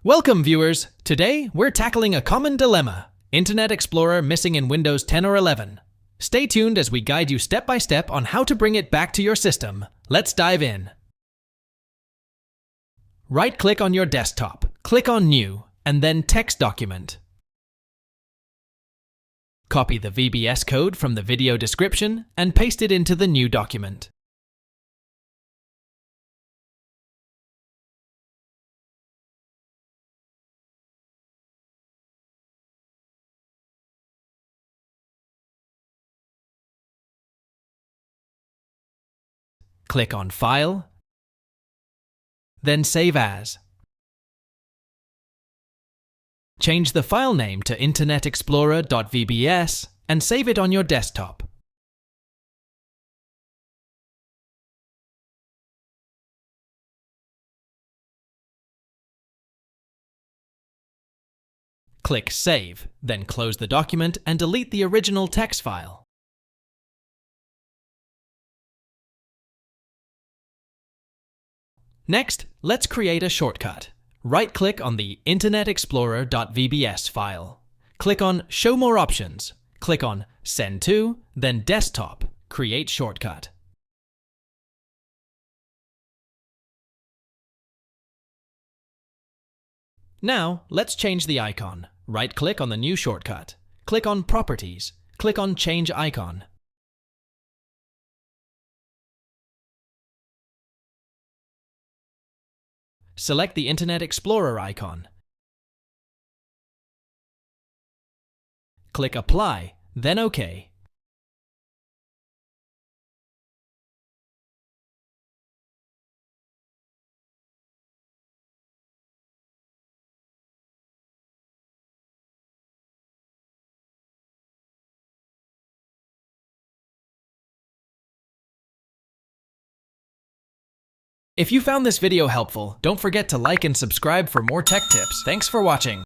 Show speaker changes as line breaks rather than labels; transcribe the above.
Welcome, viewers! Today, we're tackling a common dilemma: Internet Explorer missing in Windows 10 or 11. Stay tuned as we guide you step by step on how to bring it back to your system. Let's dive in. Right-click on your desktop, click on New, and then Text Document. Copy the VBS code from the video description and paste it into the new document. Click on File, then Save As. Change the file name to internetexplorer.vbs and save it on your desktop. Click Save, then close the document and delete the original text file. Next, let's create a shortcut. Right-click on the internetexplorer.vbs file. Click on Show More Options. Click on Send To, then Desktop. Create Shortcut. Now, let's change the icon. Right-click on the new shortcut. Click on Properties. Click on Change Icon. Select the Internet Explorer icon. Click Apply, then OK. If you found this video helpful, don't forget to like and subscribe for more tech tips. Thanks for watching.